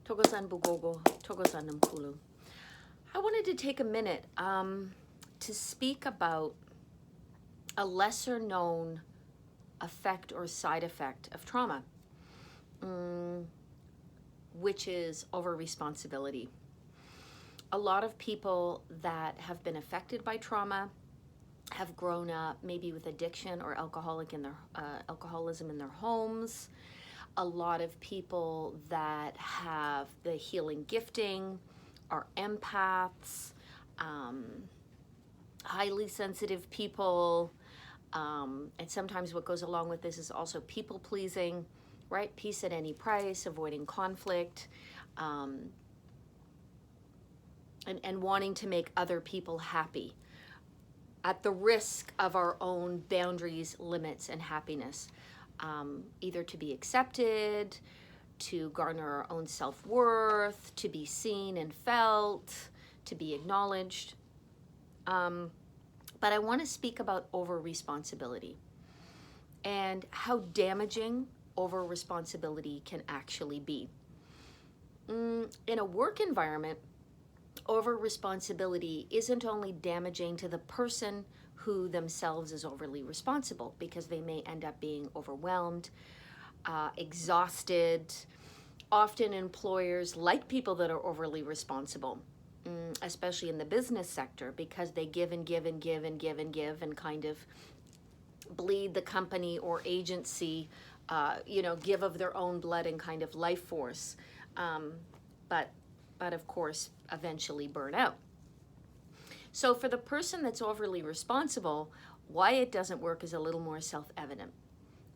Togosan Bugogo, Togosan Namkulu. I wanted to take a minute to speak about a lesser known effect or side effect of trauma, which is over-responsibility. A lot of people that have been affected by trauma have grown up maybe with addiction or alcoholism in their homes. A lot of people that have the healing gifting are empaths, highly sensitive people, and sometimes what goes along with this is also people pleasing, right? Peace at any price, avoiding conflict, and wanting to make other people happy at the risk of our own boundaries, limits, and happiness. Either to be accepted, to garner our own self-worth, to be seen and felt, to be acknowledged. But I want to speak about over-responsibility and how damaging over-responsibility can actually be. In a work environment, over-responsibility isn't only damaging to the person who themselves is overly responsible, because they may end up being overwhelmed, exhausted. Often employers like people that are overly responsible, especially in the business sector, because they give and give and give and give and give and kind of bleed the company or agency, give of their own blood and kind of life force, but of course eventually burn out. So for the person that's overly responsible, why it doesn't work is a little more self-evident.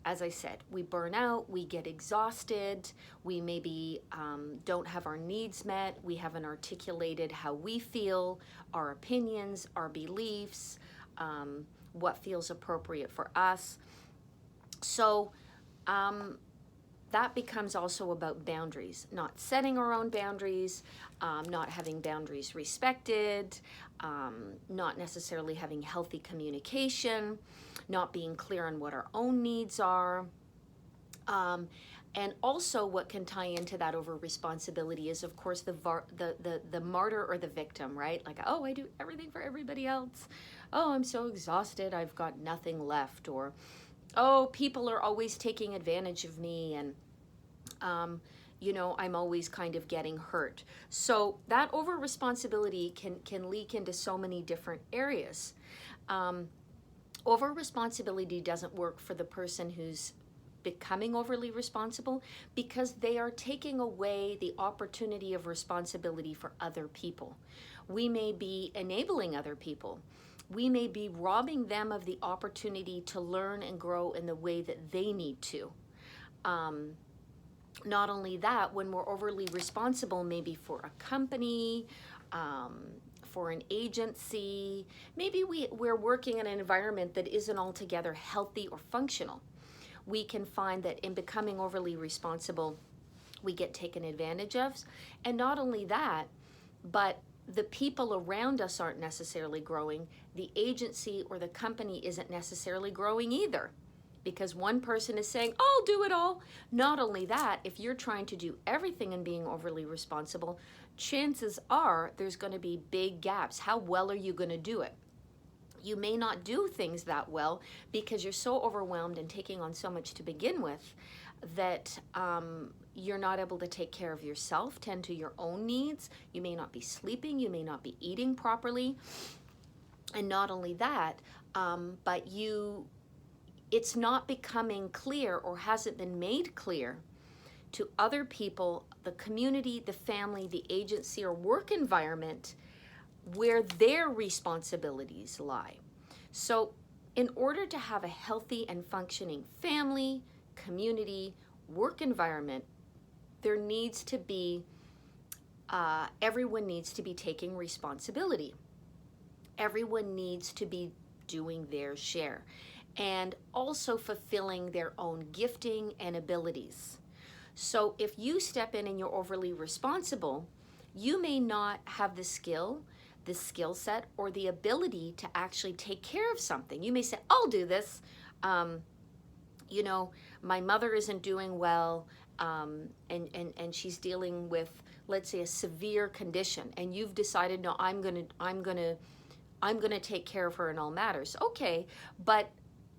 As I said, we burn out, we get exhausted, we maybe don't have our needs met, we haven't articulated how we feel, our opinions, our beliefs, what feels appropriate for us. So that becomes also about boundaries, not setting our own boundaries, not having boundaries respected, not necessarily having healthy communication, not being clear on what our own needs are. And also what can tie into that over responsibility is, of course, the martyr or the victim, right? Like, oh, I do everything for everybody else. Oh, I'm so exhausted, I've got nothing left. Or, oh, people are always taking advantage of me, and I'm always kind of getting hurt. So that over responsibility can leak into so many different areas. Over responsibility doesn't work for the person who's becoming overly responsible, because they are taking away the opportunity of responsibility for other people. We may be enabling other people. We may be robbing them of the opportunity to learn and grow in the way that they need to. Not only that, when we're overly responsible, maybe for a company, for an agency, maybe we're working in an environment that isn't altogether healthy or functional. We can find that in becoming overly responsible, we get taken advantage of. And not only that, but the people around us aren't necessarily growing. The agency or the company isn't necessarily growing either, because one person is saying, I'll do it all. Not only that, if you're trying to do everything and being overly responsible, chances are there's going to be big gaps. How well are you going to do it? You may not do things that well because you're so overwhelmed and taking on so much to begin with that you're not able to take care of yourself, tend to your own needs. You may not be sleeping, you may not be eating properly. And not only that, but it's not becoming clear, or hasn't been made clear to other people, the community, the family, the agency, or work environment where their responsibilities lie. So in order to have a healthy and functioning family, community, work environment, there needs to be, everyone needs to be taking responsibility. Everyone needs to be doing their share and also fulfilling their own gifting and abilities. So if you step in and you're overly responsible, you may not have the skill set, or the ability to actually take care of something. You may say, I'll do this. My mother isn't doing well. and she's dealing with, let's say, a severe condition, and you've decided, no, I'm gonna take care of her in all matters. Okay, but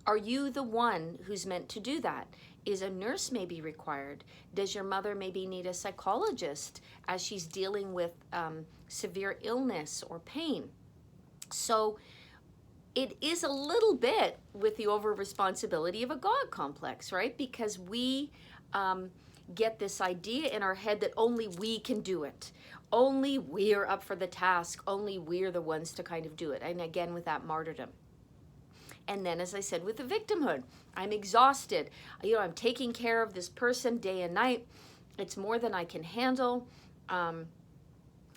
are you the one who's meant to do that? Is a nurse maybe required? Does your mother maybe need a psychologist as she's dealing with severe illness or pain? So it is a little bit with the over responsibility of a God complex, right? Because we get this idea in our head that only we can do it. Only we're up for the task. Only we're the ones to kind of do it. And again, with that martyrdom. And then, as I said, with the victimhood, I'm exhausted. You know, I'm taking care of this person day and night. It's more than I can handle. And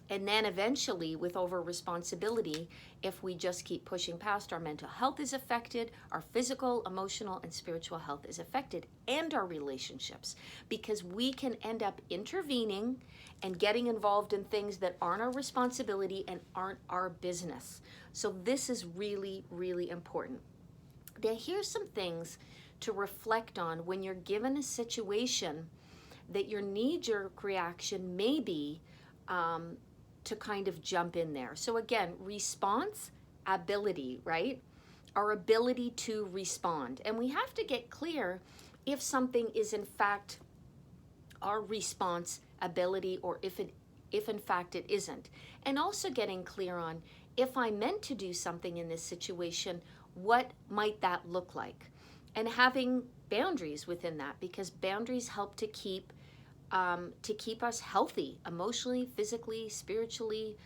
then eventually, with over responsibility, if we just keep pushing past, our mental health is affected, our physical, emotional, and spiritual health is affected, and our relationships, because we can end up intervening and getting involved in things that aren't our responsibility and aren't our business. So this is really, really important. Now, here's some things to reflect on when you're given a situation that your knee-jerk reaction may be to kind of jump in there. So again, response ability, right? Our ability to respond. And we have to get clear if something is in fact our response ability or if in fact it isn't. And also getting clear on if I meant to do something in this situation, what might that look like? And having boundaries within that, because boundaries help to keep us healthy emotionally, physically, spiritually,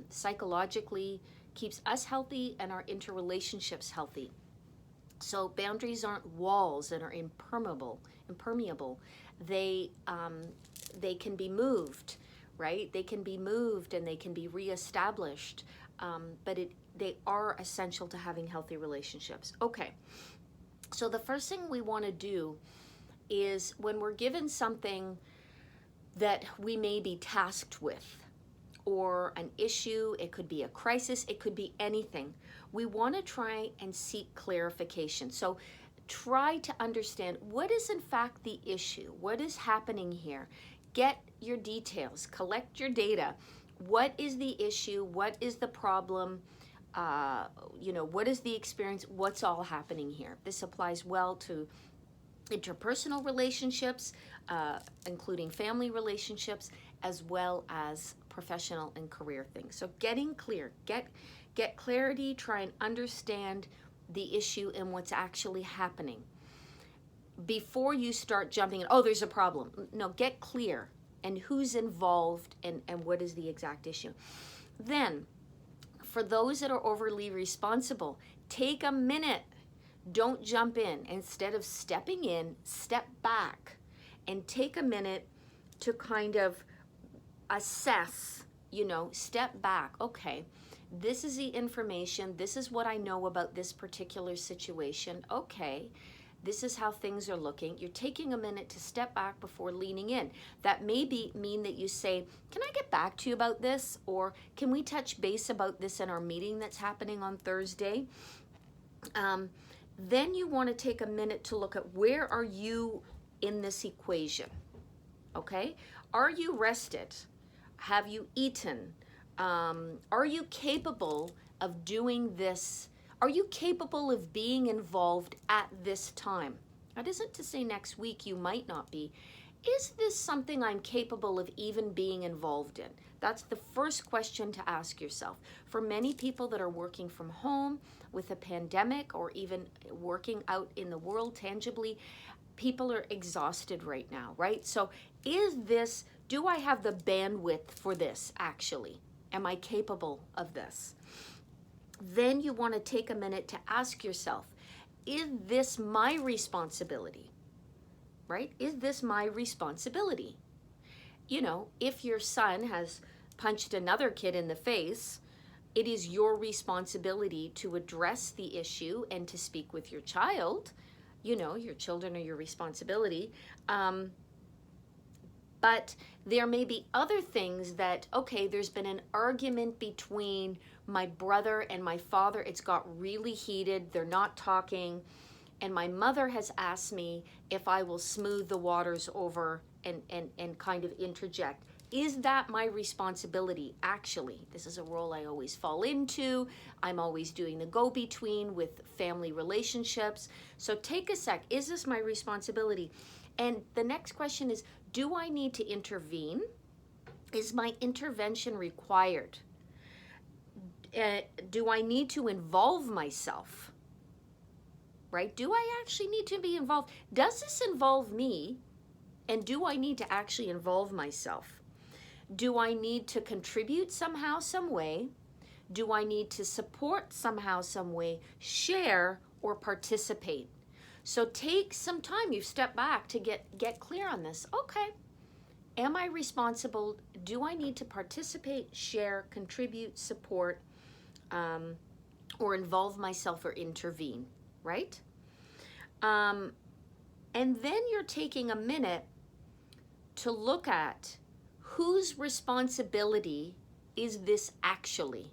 psychologically, keeps us healthy and our interrelationships healthy. So boundaries aren't walls and are impermeable. They can be moved, right? They can be moved and they can be reestablished, but they are essential to having healthy relationships. Okay, so the first thing we want to do is when we're given something that we may be tasked with, or an issue, it could be a crisis, it could be anything, we want to try and seek clarification. So try to understand what is in fact the issue, what is happening here. Get your details, collect your data. What is the issue? What is the problem? What is the experience? What's all happening here? This applies well to interpersonal relationships, including family relationships, as well as professional and career things. So getting clear, get clarity, try and understand the issue and what's actually happening before you start jumping in, oh, there's a problem. No, get clear and who's involved and what is the exact issue. Then, for those that are overly responsible, take a minute. Don't jump in. Instead of stepping in, step back and take a minute to kind of assess, step back. Okay, this is the information. This is what I know about this particular situation. Okay, this is how things are looking. You're taking a minute to step back before leaning in. That may mean that you say, can I get back to you about this? Or can we touch base about this in our meeting that's happening on Thursday? Then you want to take a minute to look at where are you in this equation, okay? Are you rested? Have you eaten? Are you capable of doing this? Are you capable of being involved at this time? That isn't to say next week you might not be. Is this something I'm capable of even being involved in? That's the first question to ask yourself. For many people that are working from home with a pandemic or even working out in the world tangibly, people are exhausted right now, right? So do I have the bandwidth for this actually? Am I capable of this? Then you want to take a minute to ask yourself, is this my responsibility? Right? Is this my responsibility? If your son has punched another kid in the face, it is your responsibility to address the issue and to speak with your child. Your children are your responsibility. But there may be other things that, okay, there's been an argument between my brother and my father. It's got really heated. They're not talking. and my mother has asked me if I will smooth the waters over and kind of interject. Is that my responsibility? Actually, this is a role I always fall into. I'm always doing the go-between with family relationships. So take a sec. Is this my responsibility? And the next question is, do I need to intervene? Is my intervention required? Do I need to involve myself? Right? Do I actually need to be involved? Does this involve me? And do I need to actually involve myself? Do I need to contribute somehow, some way? Do I need to support somehow, some way, share, or participate? So take some time. You've stepped back to get clear on this. Okay. Am I responsible? Do I need to participate, share, contribute, support, or involve myself or intervene, right? And then you're taking a minute to look at whose responsibility is this actually?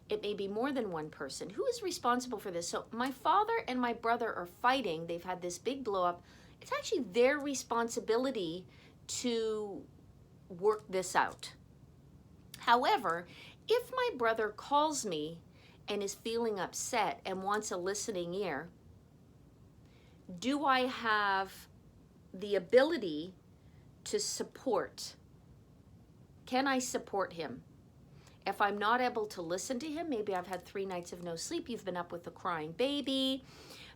It may be more than one person. Who is responsible for this? So my father and my brother are fighting. They've had this big blow up. It's actually their responsibility to work this out. However, if my brother calls me and is feeling upset and wants a listening ear, do I have the ability to support? Can I support him? If I'm not able to listen to him, maybe I've had 3 nights of no sleep, you've been up with a crying baby,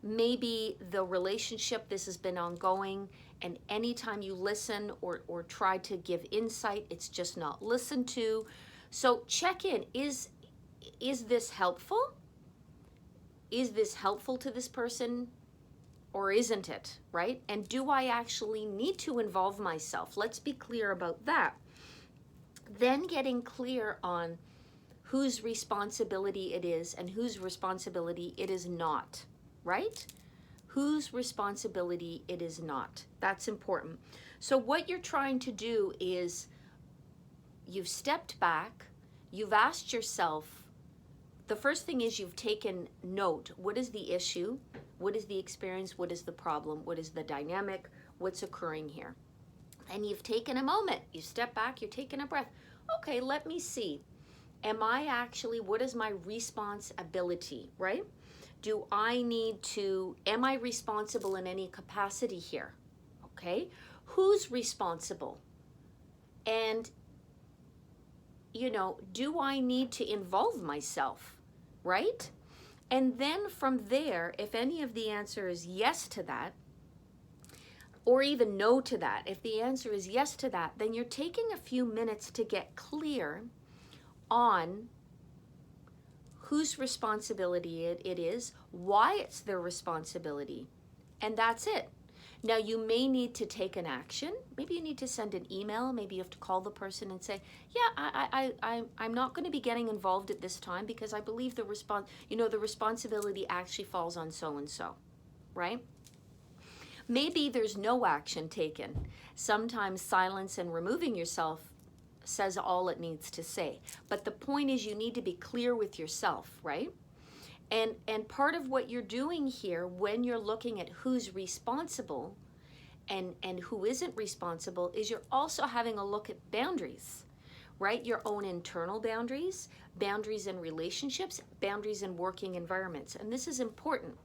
maybe the relationship, this has been ongoing, and anytime you listen or try to give insight, it's just not listened to. So check in. Is this helpful? Is this helpful to this person? Or isn't it, right? And do I actually need to involve myself? Let's be clear about that. Then getting clear on whose responsibility it is and whose responsibility it is not, right? Whose responsibility it is not. That's important. So what you're trying to do is you've stepped back, you've asked yourself, the first thing is you've taken note. What is the issue? What is the experience? What is the problem? What is the dynamic? What's occurring here? And you've taken a moment. You step back, you're taking a breath. Okay, let me see. What is my responsibility, right? Am I responsible in any capacity here? Okay, who's responsible? And, do I need to involve myself, right? And then from there, if any of the answer is yes to that, or even no to that, if the answer is yes to that, then you're taking a few minutes to get clear on whose responsibility it is, why it's their responsibility, and that's it. Now, you may need to take an action. Maybe you need to send an email. Maybe you have to call the person and say, yeah, I'm not going to be getting involved at this time because I believe the responsibility actually falls on so-and-so, right? Maybe there's no action taken. Sometimes silence and removing yourself says all it needs to say. But the point is you need to be clear with yourself, right? And part of what you're doing here when you're looking at who's responsible and who isn't responsible is you're also having a look at boundaries, right? Your own internal boundaries, boundaries in relationships, boundaries in working environments. And this is important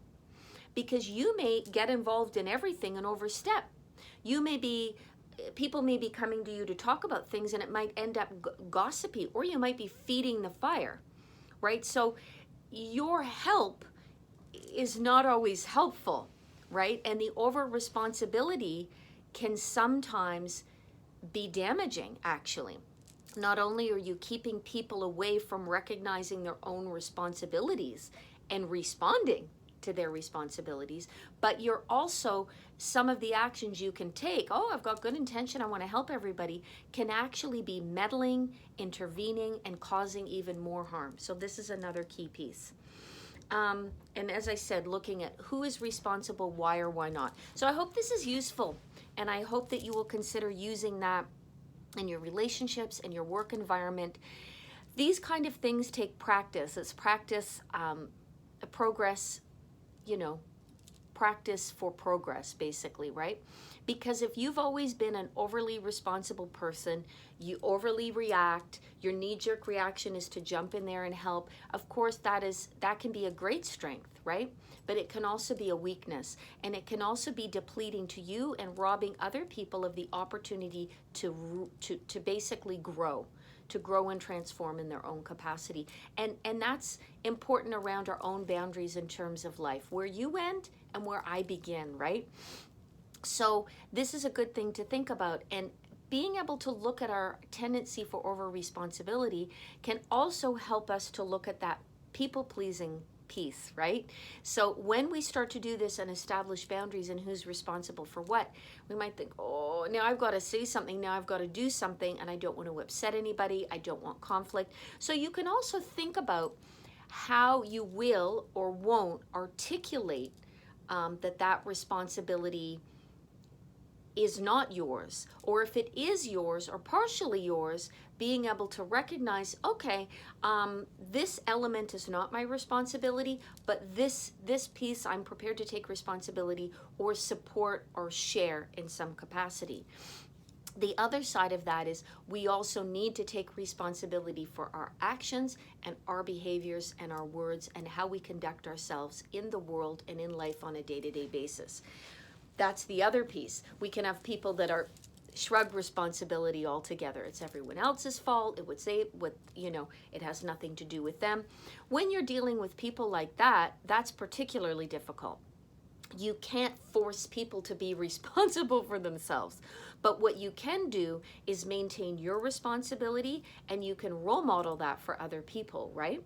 because you may get involved in everything and overstep. People may be coming to you to talk about things and it might end up gossipy, or you might be feeding the fire, right? So your help is not always helpful, right? And the over responsibility can sometimes be damaging, actually. Not only are you keeping people away from recognizing their own responsibilities and responding to their responsibilities, but you're also, some of the actions you can take, I've got good intention, I want to help everybody, can actually be meddling, intervening, and causing even more harm. So this is another key piece. And as I said, looking at who is responsible, why or why not. So I hope this is useful, and I hope that you will consider using that in your relationships, in your work environment. These kind of things take practice. It's practice, progress, practice for progress, basically, right? Because if you've always been an overly responsible person, you overly react, your knee-jerk reaction is to jump in there and help. Of course, that can be a great strength, right? But it can also be a weakness, and it can also be depleting to you and robbing other people of the opportunity to basically grow, to grow and transform in their own capacity. And that's important around our own boundaries in terms of life, where you end and where I begin, right? So this is a good thing to think about. And being able to look at our tendency for over responsibility can also help us to look at that people-pleasing piece, right? So when we start to do this and establish boundaries and who's responsible for what, we might think, oh, now I've got to say something, now I've got to do something, and I don't want to upset anybody, I don't want conflict. So you can also think about how you will or won't articulate that responsibility is not yours, or if it is yours or partially yours, being able to recognize, okay, this element is not my responsibility, but this piece I'm prepared to take responsibility or support or share in some capacity. The other side of that is we also need to take responsibility for our actions and our behaviors and our words and how we conduct ourselves in the world and in life on a day-to-day basis. That's the other piece. We can have people that are shrug responsibility altogether. It's everyone else's fault. It would say it has nothing to do with them. When you're dealing with people like that, that's particularly difficult. You can't force people to be responsible for themselves. But what you can do is maintain your responsibility, and you can role model that for other people, right?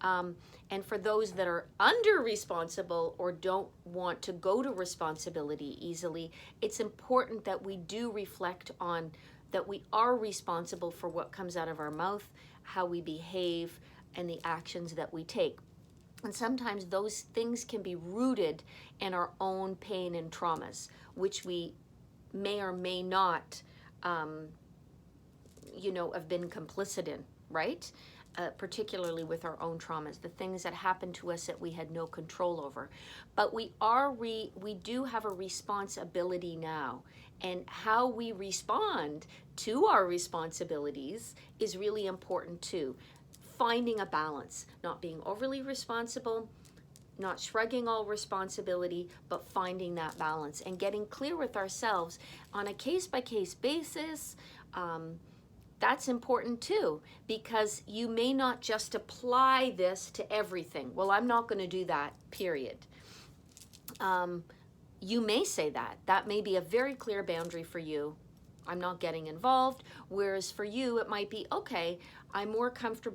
And for those that are under responsible or don't want to go to responsibility easily, it's important that we do reflect on that we are responsible for what comes out of our mouth, how we behave, and the actions that we take. And sometimes those things can be rooted in our own pain and traumas, which we may or may not, have been complicit in, right? Particularly with our own traumas, the things that happened to us that we had no control over. But we do have a responsibility now, and how we respond to our responsibilities is really important too. Finding a balance, not being overly responsible, not shrugging all responsibility, but finding that balance and getting clear with ourselves on a case-by-case basis. That's important too, because you may not just apply this to everything. Well, I'm not going to do that, period. You may say that. That may be a very clear boundary for you. I'm not getting involved. Whereas for you, it might be, okay, I'm more comfortable